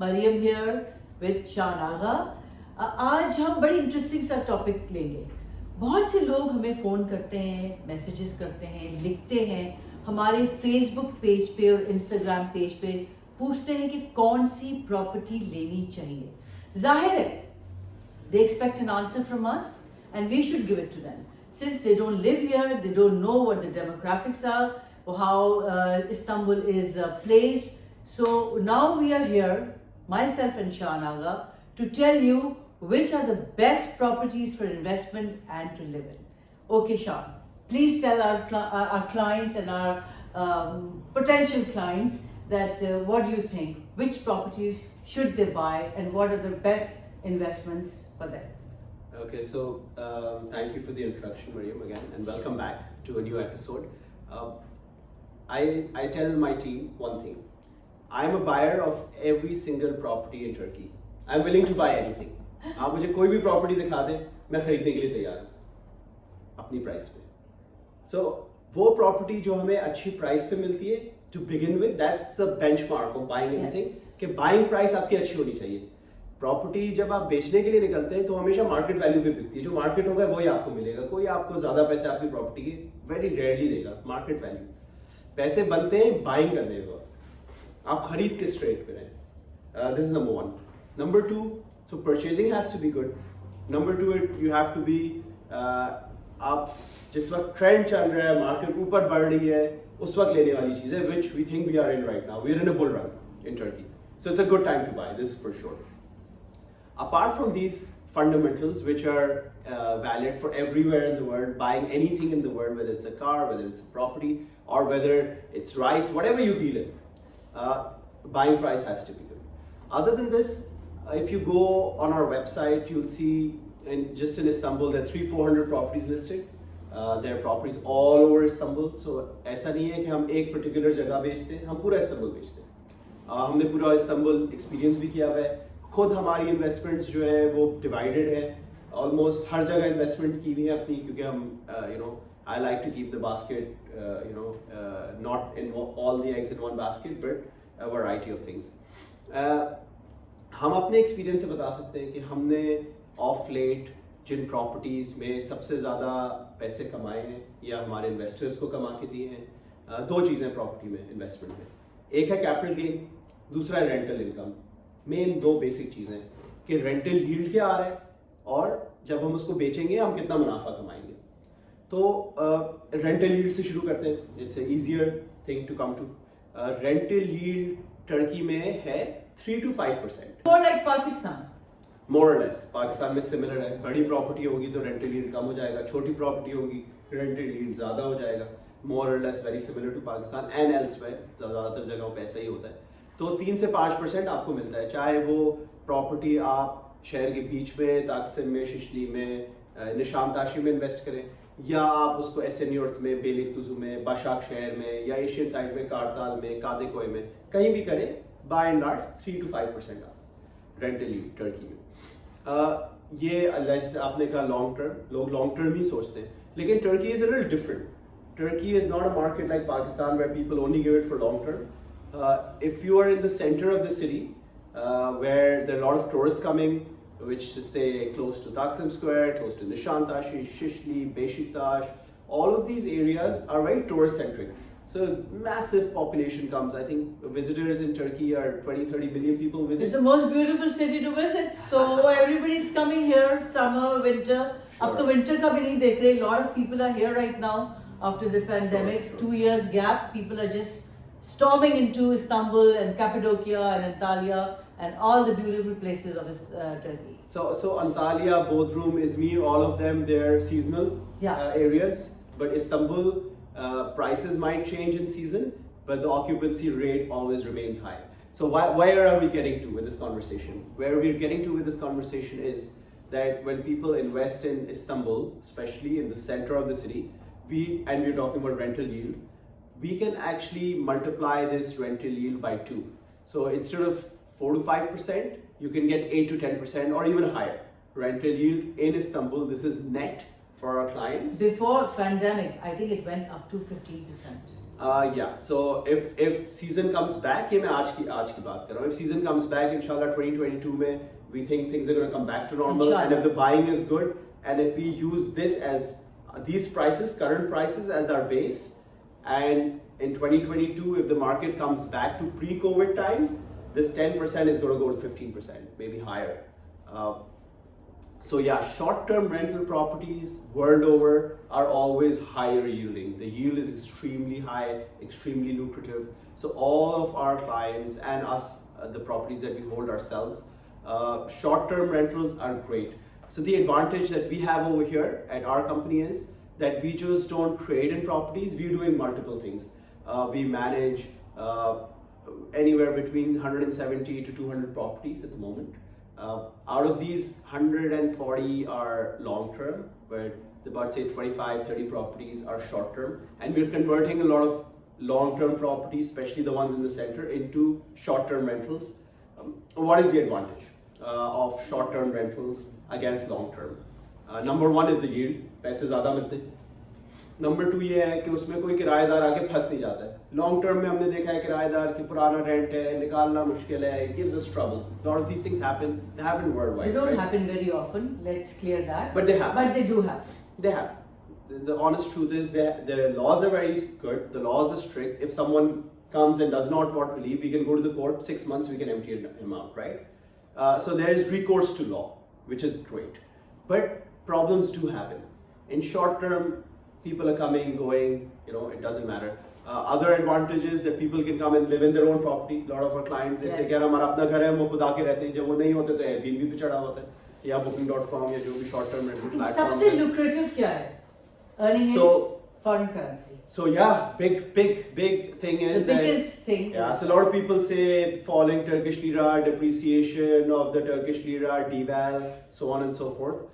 Maryam here with शान आगा। आज हम बड़ी इंटरेस्टिंग सा टॉपिक लेंगे। बहुत से लोग हमें फ़ोन करते हैं, मैसेजेस करते हैं, लिखते हैं, हमारे फेसबुक पेज पे और इंस्टाग्राम पेज पे पूछते हैं कि कौन सी प्रॉपर्टी लेनी चाहिए। जाहिर है they expect an answer from us and we should give it to them. Since they don't live here, they don't know what the demographics are or how Istanbul is placed. So now we are here, myself and Shan Aga, to tell you which are the best properties for investment and to live in. Okay, Shan, please tell our clients and our potential clients that what do you think? Which properties should they buy and what are the best investments for them? Okay, so thank you for the introduction, Mariam, again, and welcome back to a new episode. I tell my team one thing. I'm a buyer of every single property in Turkey. I'm willing to buy anything. आप मुझे कोई भी property दिखा दें, मैं खरीदने के लिए तैयार हूँ अपनी प्राइस पे. So वो प्रॉपर्टी जो हमें अच्छी प्राइस पे मिलती है, to begin with, that's the benchmark of buying anything. कि buying price आपकी अच्छी होनी चाहिए. प्रॉपर्टी जब आप बेचने के लिए निकलते हैं तो हमेशा मार्केट वैल्यू पे बिकती है. जो मार्केट होगा वही आपको मिलेगा. कोई आपको ज्यादा पैसे आपकी प्रॉपर्टी के वेरी रेयरली देगा. मार्केट वैल्यू पैसे बनते हैं बाइंग करने के बाद. आप खरीद के स्ट्रेट पे रहें. This is number one. Number two, so purchasing has to be good. Number two, you have to be, आप जिस वक्त ट्रेंड चल रहा है, मार्केट ऊपर बढ़ रही है, उस वक्त लेने वाली चीज है, which we think we are in right now. We are in a bull run in Turkey. So it's a good time to buy this for sure. Apart from these fundamentals, which are valid for everywhere in the world, buying anything in the world, whether it's a car, whether it's a property, or whether it's rice, whatever you deal in, buying price has to be good. Other than this, if you go on our website, you'll see just in Istanbul, there are 300-400 properties listed. There are properties all over Istanbul. So ऐसा नहीं है कि हम एक particular जगह बेचते हैं, हम पूरा इस्तांबुल बेचते हैं. हमने पूरा इस्तांबुल एक्सपीरियंस भी किया हुआ है. खुद हमारी इन्वेस्टमेंट्स जो है वो डिवाइडेड है. ऑलमोस्ट हर जगह इन्वेस्टमेंट की हुई है अपनी, क्योंकि हम I like to keep the basket, not in all the eggs in one basket but a variety of things. हम अपने एक्सपीरियंस से बता सकते हैं कि हमने ऑफ लेट जिन प्रॉपर्टीज़ में सबसे ज़्यादा पैसे कमाए हैं या हमारे इन्वेस्टर्स को कमा के दिए हैं, दो चीज़ें प्रॉपर्टी में इन्वेस्टमेंट में. एक है कैपिटल गेन, दूसरा है रेंटल इनकम. मेन दो बेसिक चीजें कि रेंटल यील्ड क्या आ रहा है और जब हम उसको बेचेंगे हम कितना मुनाफा कमाएंगे. तो रेंटल यील्ड से शुरू करते हैं. It's a easier thing to come to. Rental yield Turkey में है 3 to 5%. More like Pakistan. मोर और लेस पाकिस्तान में सिमिलर है. बड़ी प्रॉपर्टी होगी तो रेंटल यील्ड कम हो जाएगा, छोटी प्रॉपर्टी होगी रेंटल यील्ड ज्यादा हो जाएगा. मोर और less very similar to Pakistan and elsewhere. ज्यादातर जगहों पे ऐसा ही होता है. तो 3 से 5% आपको मिलता है, चाहे वो प्रॉपर्टी आप शहर के बीच में ताकसिम में, शिशली में, निशानताशी में इन्वेस्ट करें, या आप उसको एसेनियोर्थ में, बेलिकतुजू में, बाशाक शहर में, या एशियन साइड में, कारताल में, कादेकोय में, कहीं भी करें. बाय एंड लार्ज 3 to 5% आप रेंटल यील्ड टर्की में. ये आपने कहा लॉन्ग टर्म, लोग लॉन्ग टर्म ही सोचते हैं, लेकिन Turkey is a little different. Turkey is not a market like Pakistan where people only give it for long term. If you are in the center of the city, where there are a lot of tourists coming, which is say close to Taksim Square, close to Nishantashi, Shishli, Beşiktaş, all of these areas are very tourist centric. So massive population comes. I think visitors in Turkey are 20-30 million people visit. It's the most beautiful city to visit. So everybody's coming here, summer, winter. Up to winter ka bhi nahi dekh rahe. A lot of people are here right now after the pandemic. Sure. 2 years gap. People are just storming into Istanbul and Cappadocia and Antalya and all the beautiful places of Turkey. So Antalya, Bodrum, Izmir, all of them, they're seasonal areas. But Istanbul, prices might change in season, but the occupancy rate always remains high. So where are we getting to with this conversation? Where we're getting to with this conversation is that when people invest in Istanbul, especially in the center of the city, we're talking about rental yield, we can actually multiply this rental yield by 2. So instead of 4 to 5%, you can get 8 to 10% or even higher rental yield in Istanbul. This is net for our clients. Before pandemic, I think it went up to 15%. Yeah, so if season comes back, ये मैं आज की बात कर रहा हूँ. If season comes back, inshallah 2022 में we think things are going to come back to normal. Inshallah. And if the buying is good, and if we use this as these prices, current prices as our base, and in 2022, if the market comes back to pre-COVID times, this 10% is going to go to 15%, maybe higher. So yeah, short-term rental properties world over are always higher yielding. The yield is extremely high, extremely lucrative. So all of our clients and us, the properties that we hold ourselves, short-term rentals are great. So the advantage that we have over here at our company is that we just don't trade in properties, we're doing multiple things. We manage anywhere between 170 to 200 properties at the moment. Out of these, 140 are long term, but about say 25-30 properties are short term, and we're converting a lot of long term properties, especially the ones in the center, into short term rentals. What is the advantage of short term rentals against long term? Number one is the yield, पैसे ज़्यादा मिलते हैं. Number 2 ये है कि उसमें कोई किराएदार आके फंस नहीं जाता है. लॉन्ग टर्म में हमने देखा है किराएदार की पुराना रेंट है, निकालना मुश्किल है. It gives us trouble. A lot of these things happen. They happen worldwide. They don't right? happen very often. Let's clear that. But they happen. But they do happen. They happen. The honest truth is the laws are very good. The laws are strict. If someone comes and does not want to leave, we can go to the court. 6 months we can empty him out, right? So there is recourse to law, which is great. But problems do happen. In short term, people are coming, going, it doesn't matter. Other advantages that people can come and live in their own property. A lot of our clients जैसे कि हमारा अपना घर है वो खुद आके रहते हैं. जब वो नहीं होते तो Airbnb पे चढ़ा होता है या Booking.com या जो भी short term rental platform. सबसे lucrative क्या है? Earning in foreign currency. So yeah, big thing is the biggest thing. Yeah, so a lot of people say falling Turkish lira, depreciation of the Turkish lira, deval, so on and so forth.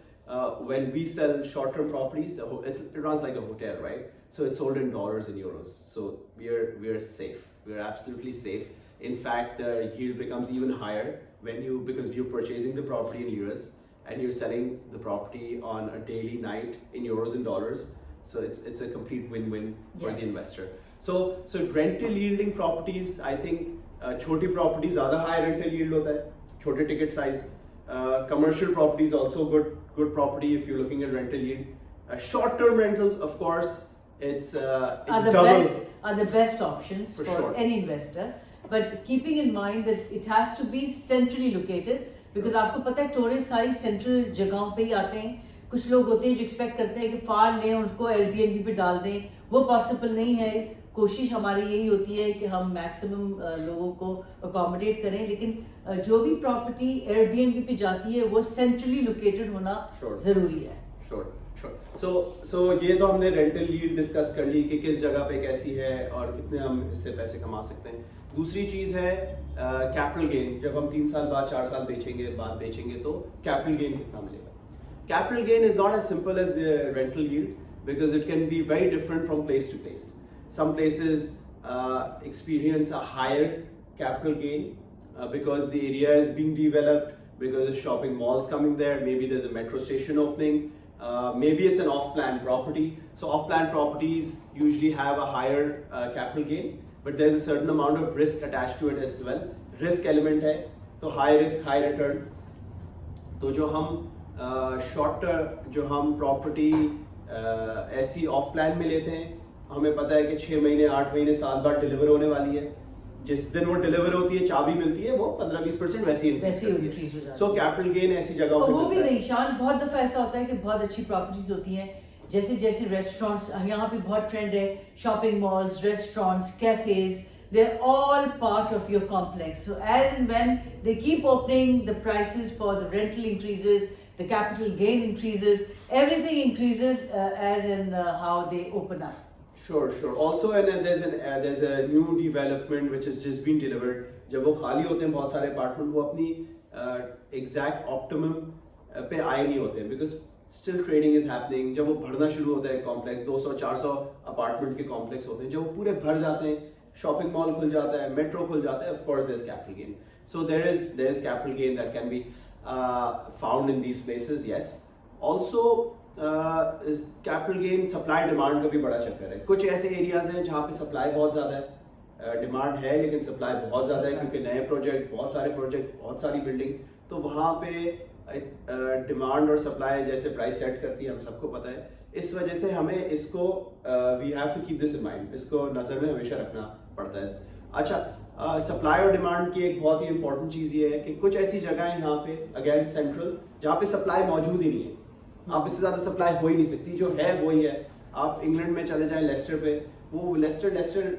When we sell short-term properties, it runs like a hotel, right? So it's sold in dollars and euros. So we're safe. We're absolutely safe. In fact, the yield becomes even higher because you're purchasing the property in liras and you're selling the property on a daily night in euros and dollars. So it's a complete win-win for the investor. So rental yielding properties, I think, छोटी properties ज़्यादा high rental yield होता है, छोटे ticket size. Commercial properties also good property if you're looking at rental yield. Short-term rentals, of course, it's are the best options for sure. any investor. But keeping in mind that it has to be centrally located, because आपको पता है tourists सारी central जगहों पे ही आते हैं. कुछ लोग होते हैं जो expect करते हैं कि फार लें उनको Airbnb पे डाल दें. वो possible नहीं है. कोशिश हमारी यही होती है कि हम मैक्सिमम लोगों को अकोमोडेट करें, लेकिन जो भी प्रॉपर्टी एयरबीएनबी पे जाती है वो सेंट्रली लोकेटेड होना जरूरी है. So ये तो हमने रेंटल यील्ड डिस्कस कर ली कि किस जगह पे कैसी है और कितने हम इससे पैसे कमा सकते हैं. दूसरी चीज है कैपिटल गेन. जब हम 3 साल बाद 4 साल बेचेंगे तो कैपिटल गेन कितना मिलेगा. Capital gain is not as simple as the rental yield because it can be very different from place to place. Some places experience a higher capital gain because the area is being developed, because there's shopping malls coming there, maybe there's a metro station opening, maybe it's an off-plan property. So off-plan properties usually have a higher capital gain, but there's a certain amount of risk attached to it as well. Risk element है, तो high risk, high return. तो जो हम जो हम property ऐसी off-plan में लेते हैं, हमें पता है कि 6 महीने 8 महीने साल बाद डिलीवर होने वाली है. जिस दिन वो डिलीवर होती है चाबी मिलती है वो 15-20% वैसे ही इंक्रीज हो जाती है. सो कैपिटल गेन ऐसी जगहों पे वो भी नहीं शान. बहुत दफा ऐसा होता है कि बहुत अच्छी प्रॉपर्टीज होती हैं, जैसे रेस्टोरेंट्स यहाँ पे बहुत ट्रेंड है. Shopping malls, restaurants, cafes, they're all part of your complex. So as and when they keep opening, the prices for the rental increases, the capital gain increases, everything increases as in how they open up. Sure. Also, there's a new development which has just been delivered. जब वो खाली होते हैं बहुत सारे apartment, वो अपनी exact optimum पे आए नहीं होते हैं because still trading is happening. जब वो भरना शुरू होता है कॉम्प्लेक्स, 200-400 अपार्टमेंट के कॉम्प्लेक्स होते हैं, जब वो पूरे भर जाते हैं, शॉपिंग मॉल खुल जाता है, मेट्रो खुल जाता है, of course there's capital gain. So there is capital gain that can be found in these places. Yes. Also, capital gain supply demand का भी बड़ा चक्कर है। कुछ ऐसे एरियाज हैं जहाँ पे सप्लाई बहुत ज़्यादा है, डिमांड है लेकिन सप्लाई बहुत ज़्यादा है क्योंकि नए प्रोजेक्ट, बहुत सारी बिल्डिंग, तो वहाँ पे डिमांड और सप्लाई जैसे प्राइस सेट करती है हम सबको पता है। इस वजह से हमें इसको we have to keep this in mind, इसको नज़र में हमेशा रखना पड़ता है। अच्छा, सप्लाई और डिमांड की एक बहुत ही इंपॉर्टेंट चीज़ ये है कि कुछ ऐसी जगह है यहाँ पे अगेन सेंट्रल जहाँ पे सप्लाई मौजूद ही नहीं है, आप इससे ज़्यादा सप्लाई हो ही नहीं सकती, जो है वही है। आप इंग्लैंड में चले जाएं लेस्टर पे, वो लेस्टर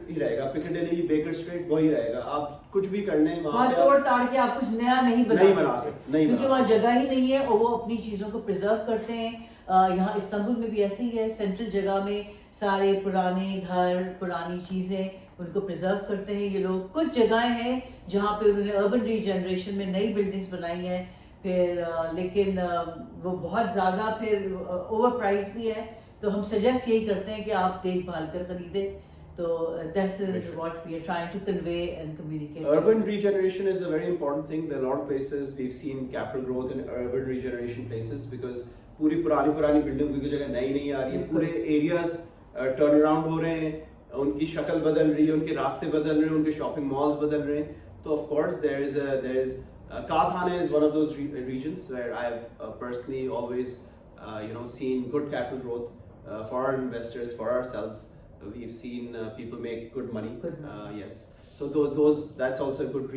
ही रहेगा, पिकाडेली, बेकर स्ट्रीट वही रहेगा, आप कुछ भी करने वहाँ तोड़ ताड़ के आप कुछ नया नहीं बना सकते क्योंकि वहाँ जगह ही नहीं है और वो अपनी चीज़ों को प्रिजर्व करते हैं। यहाँ इस्तांबुल में भी ऐसे ही है, सेंट्रल जगह में सारे पुराने घर, पुरानी चीज़ें उनको प्रिजर्व करते हैं ये लोग। कुछ जगहें हैं जहाँ पे उन्होंने अर्बन रीजनरेशन में नई बिल्डिंग्स बनाई हैं, फिर लेकिन वो बहुत ज़्यादा फिर ओवर प्राइस भी है, तो हम सजेस्ट यही करते हैं कि आप देखभाल कर खरीदें। तो this is what we are trying to convey and communicate. Urban regeneration is a very important thing. There are a lot of places we've seen capital growth in urban regeneration places because पूरी पुरानी building की जगह नई आ रही है, पूरे areas turn around हो रहे हैं, उनकी शक्ल बदल रही है, उनके रास्ते बदल रहे हैं, उनके शॉपिंग मॉल्स बदल रहे हैं। तो of course there is Kha Thane is one of those regions where I've personally always seen good capital growth for our investors, for ourselves. We've seen people make good money. Yes, so that's also a good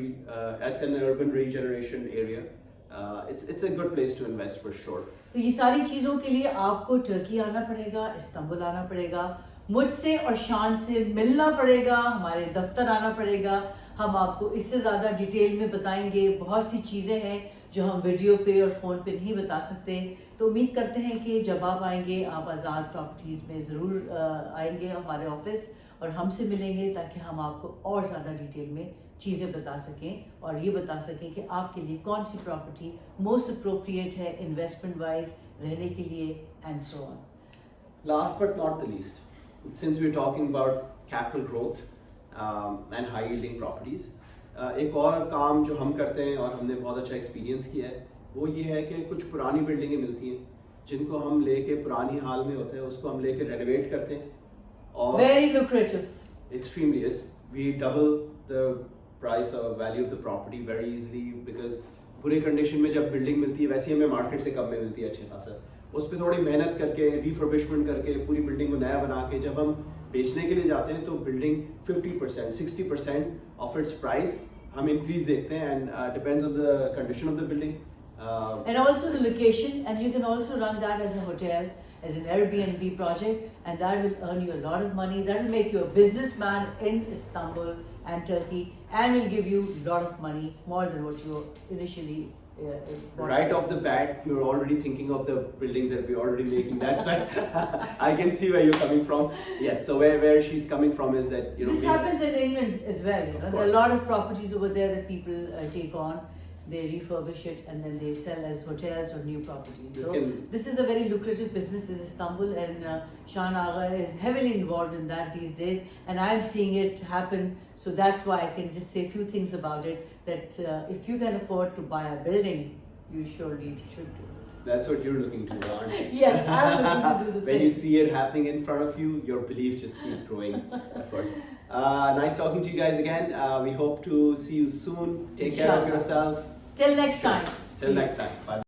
that's an urban regeneration area. It's a good place to invest for sure. तो ये सारी चीज़ों के लिए आपको Turkey आना पड़ेगा, Istanbul आना पड़ेगा, मुझसे और शान से मिलना पड़ेगा, हमारे दफ्तर आना पड़ेगा। हम आपको इससे ज़्यादा डिटेल में बताएंगे, बहुत सी चीज़ें हैं जो हम वीडियो पे और फ़ोन पे नहीं बता सकते। तो उम्मीद करते हैं कि जब आप आएंगे आप आज़ाद प्रॉपर्टीज़ में ज़रूर आएंगे हमारे ऑफिस और हमसे मिलेंगे ताकि हम आपको और ज़्यादा डिटेल में चीज़ें बता सकें और ये बता सकें कि आपके लिए कौन सी प्रॉपर्टी मोस्ट अप्रोप्रिएट है इन्वेस्टमेंट वाइज, रहने के लिए and so on. Last but not the least, since we're talking about capital growth and high yielding properties, एक और काम जो हम करते हैं और हमने बहुत अच्छा एक्सपीरियंस किया है वो ये है कि कुछ पुरानी बिल्डिंगें मिलती हैं जिनको हम लेके, पुरानी हाल में होते हैं उसको हम लेके रेनोवेट करते हैं और very lucrative, extremely, yes, we double the price or value of the property very easily because बुरे कंडीशन में जब बिल्डिंग मिलती है वैसे हमें मार्केट से कम में मिलती है अच्छे खासा, उस पर थोड़ी मेहनत करके रिफर्बिशमेंट करके पूरी बिल्डिंग को नया बना के जब हम बेचने के लिए जाते हैं तो बिल्डिंग 50% 60% ऑफ इट्स प्राइस हम इंक्रीज देखते हैं and depends on the condition of the building and also the location, and you can also run that as a hotel, as an Airbnb project, and that will earn you a lot of money. That will make you a businessman in Istanbul and Turkey, and will give you a lot of money, more than what you initially right off the bat you're already thinking of the buildings that we're already making. That's why I can see where you're coming from. Yes, so where she's coming from is that this happens in England as well. There are a lot of properties over there that people take on, they refurbish it and then they sell as hotels or new properties. So this is a very lucrative business in Istanbul, and Shan Agha is heavily involved in that these days, and I'm seeing it happen. So that's why I can just say a few things about it, that if you can afford to buy a building, you surely should do it. That's what you're looking to do, aren't you? Yes, I'm looking to do the same. When you see it happening in front of you, your belief just keeps growing, of course. Nice talking to you guys again. We hope to see you soon. Take care of yourself. Till next time. Till next time. Bye.